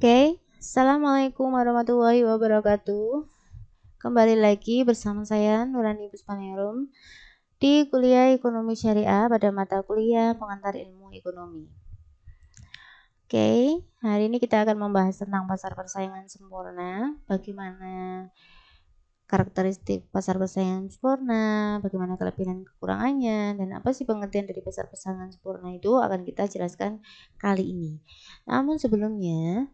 Oke, Assalamualaikum warahmatullahi wabarakatuh. Kembali lagi bersama saya Nurani Puspanerum di kuliah Ekonomi Syariah pada mata kuliah Pengantar Ilmu Ekonomi. Oke, hari ini kita akan membahas tentang pasar persaingan sempurna, bagaimana karakteristik pasar persaingan sempurna, bagaimana kelebihan kekurangannya, dan apa sih pengertian dari pasar persaingan sempurna itu akan kita jelaskan kali ini. Namun sebelumnya,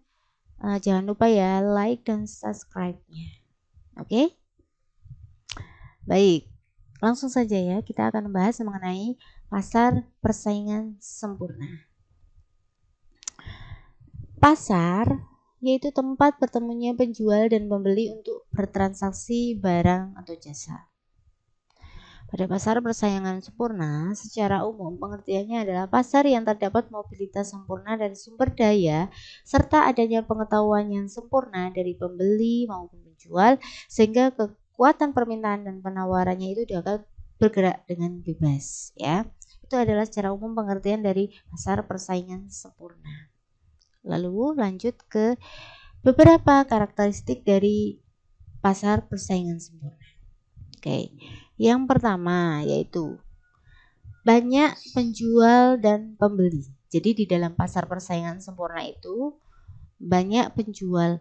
jangan lupa ya like dan subscribe-nya. Oke? Baik, langsung saja ya kita akan membahas mengenai pasar persaingan sempurna. Pasar yaitu tempat bertemunya penjual dan pembeli untuk bertransaksi barang atau jasa. Pada pasar persaingan sempurna, secara umum pengertiannya adalah pasar yang terdapat mobilitas sempurna dari sumber daya serta adanya pengetahuan yang sempurna dari pembeli maupun penjual sehingga kekuatan permintaan dan penawarannya itu dapat bergerak dengan bebas ya. Itu adalah secara umum pengertian dari pasar persaingan sempurna. Lalu lanjut ke beberapa karakteristik dari pasar persaingan sempurna. Oke. Yang pertama yaitu banyak penjual dan pembeli. Jadi di dalam pasar persaingan sempurna itu banyak penjual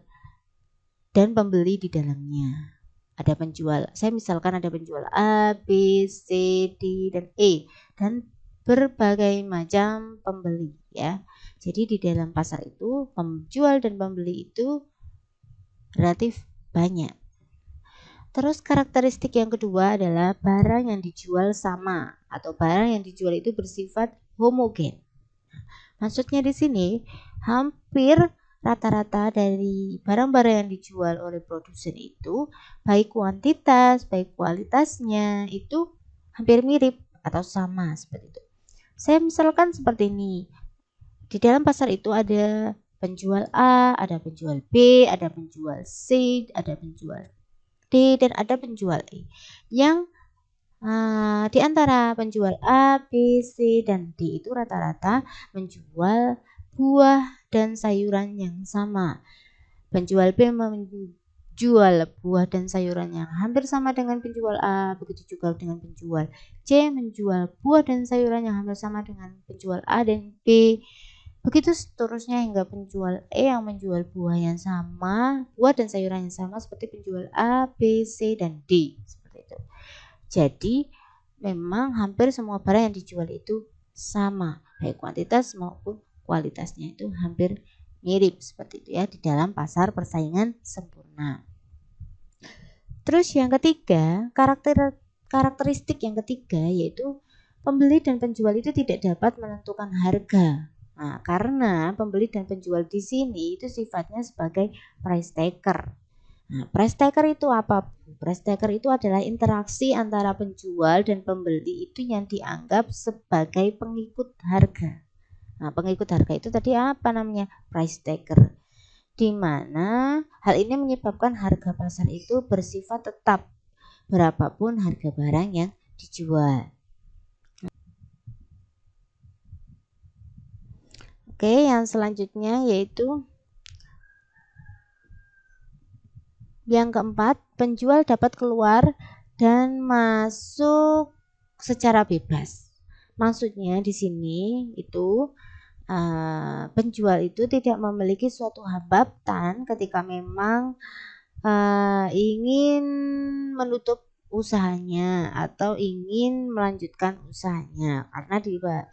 dan pembeli di dalamnya. Ada penjual, saya misalkan ada penjual A, B, C, D, dan E dan berbagai macam pembeli ya. Jadi di dalam pasar itu penjual dan pembeli itu relatif banyak. Terus karakteristik yang kedua adalah barang yang dijual sama atau barang yang dijual itu bersifat homogen. Maksudnya di sini hampir rata-rata dari barang-barang yang dijual oleh produsen itu baik kuantitas, baik kualitasnya itu hampir mirip atau sama seperti itu. Saya misalkan seperti ini. Di dalam pasar itu ada penjual A, ada penjual B, ada penjual C, ada penjual D, dan ada penjual E yang di antara penjual A, B, C, dan D itu rata-rata menjual buah dan sayuran yang sama. Penjual B menjual buah dan sayuran yang hampir sama dengan penjual A, begitu juga dengan penjual C menjual buah dan sayuran yang hampir sama dengan penjual A dan B. Begitu seterusnya hingga penjual E yang menjual buah yang sama, buah dan sayuran yang sama seperti penjual A, B, C, dan D. Seperti itu. Jadi memang hampir semua barang yang dijual itu sama, baik kuantitas maupun kualitasnya itu hampir mirip seperti itu ya di dalam pasar persaingan sempurna. Terus yang ketiga, karakteristik yang ketiga yaitu pembeli dan penjual itu tidak dapat menentukan harga. Nah, karena pembeli dan penjual di sini itu sifatnya sebagai price taker. Nah, price taker itu apa? Price taker itu adalah interaksi antara penjual dan pembeli itu yang dianggap sebagai pengikut harga. Nah, pengikut harga itu tadi apa namanya? Price taker. Di mana hal ini menyebabkan harga pasar itu bersifat tetap berapapun harga barang yang dijual. Oke, yang selanjutnya yaitu yang keempat, penjual dapat keluar dan masuk secara bebas. Maksudnya di sini itu penjual itu tidak memiliki suatu hambatan ketika memang ingin menutup usahanya atau ingin melanjutkan usahanya, karena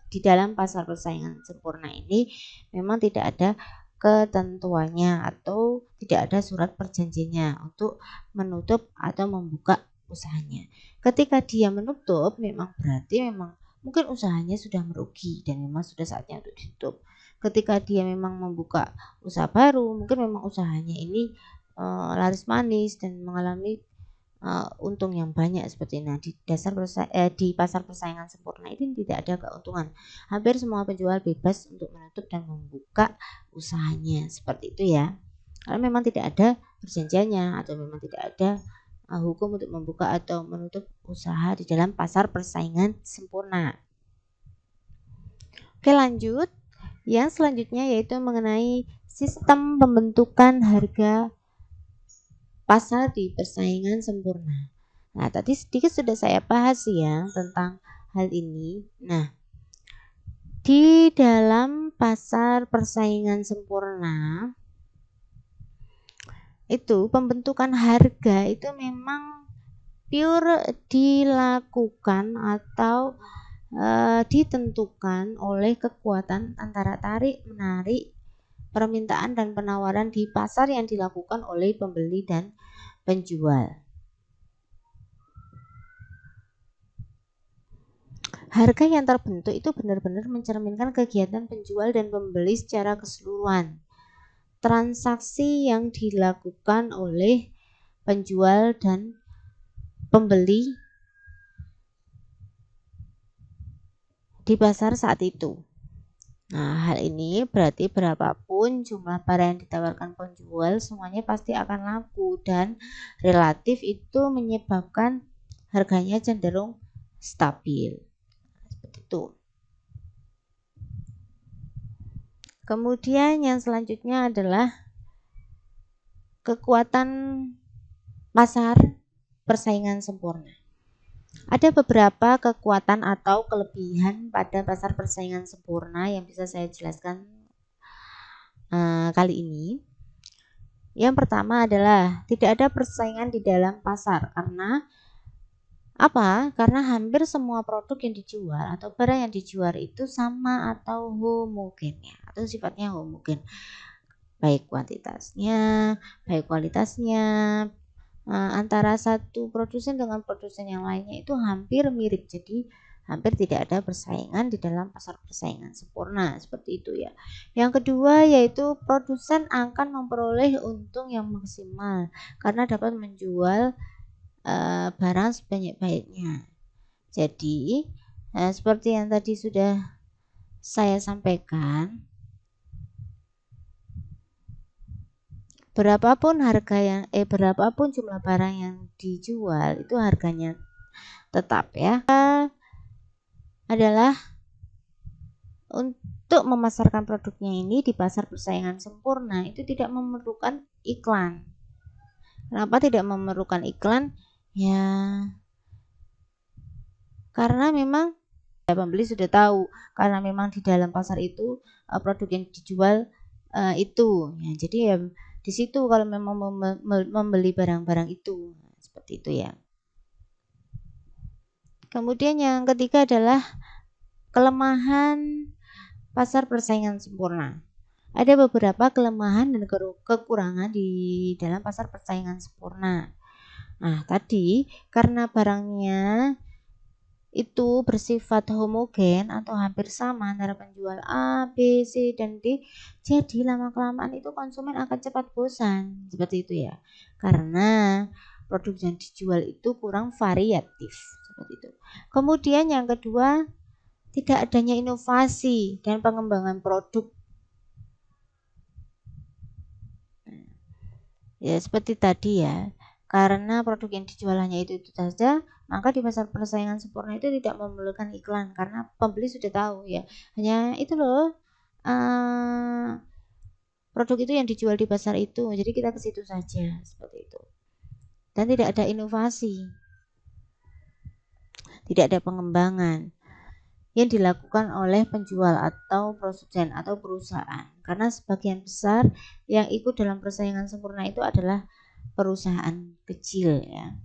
di dalam pasar persaingan sempurna ini memang tidak ada ketentuannya atau tidak ada surat perjanjiannya untuk menutup atau membuka usahanya. Ketika dia menutup memang berarti memang mungkin usahanya sudah merugi dan memang sudah saatnya untuk ditutup. Ketika dia memang membuka usaha baru, mungkin memang usahanya ini laris manis dan mengalami untung yang banyak seperti ini. Nah, di pasar persaingan sempurna ini tidak ada keuntungan. Hampir semua penjual bebas untuk menutup dan membuka usahanya seperti itu ya. Karena memang tidak ada perjanjiannya atau memang tidak ada hukum untuk membuka atau menutup usaha di dalam pasar persaingan sempurna. Oke, lanjut. Yang selanjutnya yaitu mengenai sistem pembentukan harga pasar di persaingan sempurna. Nah, tadi sedikit sudah saya bahas ya tentang hal ini. Nah, di dalam pasar persaingan sempurna itu pembentukan harga itu memang pure dilakukan atau ditentukan oleh kekuatan antara tarik menarik permintaan dan penawaran di pasar yang dilakukan oleh pembeli dan penjual. Harga yang terbentuk itu benar-benar mencerminkan kegiatan penjual dan pembeli secara keseluruhan. Transaksi yang dilakukan oleh penjual dan pembeli di pasar saat itu. Nah, hal ini berarti berapapun jumlah barang yang ditawarkan penjual, semuanya pasti akan laku dan relatif itu menyebabkan harganya cenderung stabil. Seperti itu. Kemudian yang selanjutnya adalah kekuatan pasar persaingan sempurna. Ada beberapa kekuatan atau kelebihan pada pasar persaingan sempurna yang bisa saya jelaskan kali ini. Yang pertama adalah tidak ada persaingan di dalam pasar. Karena apa? Karena hampir semua produk yang dijual atau barang yang dijual itu sama atau homogen ya, atau sifatnya homogen. Baik kuantitasnya, baik kualitasnya, antara satu produsen dengan produsen yang lainnya itu hampir mirip. Jadi hampir tidak ada persaingan di dalam pasar persaingan sempurna, seperti itu ya. Yang kedua yaitu produsen akan memperoleh untung yang maksimal karena dapat menjual barang sebanyak-banyaknya. Jadi seperti yang tadi sudah saya sampaikan, berapapun jumlah barang yang dijual itu harganya tetap ya. Adalah untuk memasarkan produknya ini di pasar persaingan sempurna itu tidak memerlukan iklan. Kenapa tidak memerlukan iklan? Ya, karena memang pembeli sudah tahu, karena memang di dalam pasar itu produk yang dijual itu. Ya, jadi ya di situ kalau memang membeli barang-barang itu, seperti itu ya. Kemudian yang ketiga adalah kelemahan pasar persaingan sempurna. Ada beberapa kelemahan dan kekurangan di dalam pasar persaingan sempurna. Nah, tadi karena barangnya itu bersifat homogen atau hampir sama antara penjual A, B, C, dan D, jadi lama-kelamaan itu konsumen akan cepat bosan. Seperti itu ya. Karena produk yang dijual itu kurang variatif. Seperti itu. Kemudian yang kedua, tidak adanya inovasi dan pengembangan produk. Ya, seperti tadi ya. Karena produk yang dijual hanya itu saja, maka di pasar persaingan sempurna itu tidak memerlukan iklan karena pembeli sudah tahu ya. Hanya itu loh produk itu yang dijual di pasar itu. Jadi kita ke situ saja, seperti itu. Dan tidak ada inovasi. Tidak ada pengembangan yang dilakukan oleh penjual atau produsen atau perusahaan. Karena sebagian besar yang ikut dalam persaingan sempurna itu adalah perusahaan kecil ya.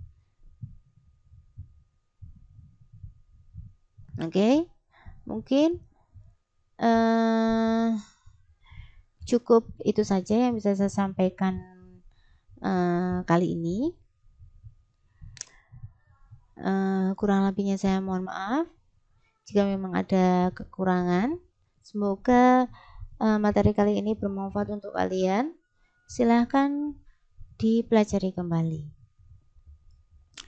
Oke, mungkin cukup itu saja yang bisa saya sampaikan kali ini. Kurang lebihnya saya mohon maaf jika memang ada kekurangan. Semoga materi kali ini bermanfaat untuk kalian. Silahkan dipelajari kembali.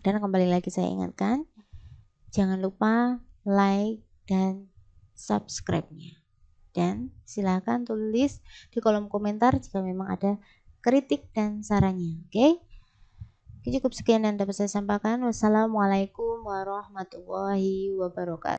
Dan kembali lagi saya ingatkan, jangan lupa like dan subscribe-nya. Dan silahkan tulis di kolom komentar jika memang ada kritik dan sarannya. Oke? Cukup sekian yang dapat saya sampaikan. Wassalamualaikum warahmatullahi wabarakatuh.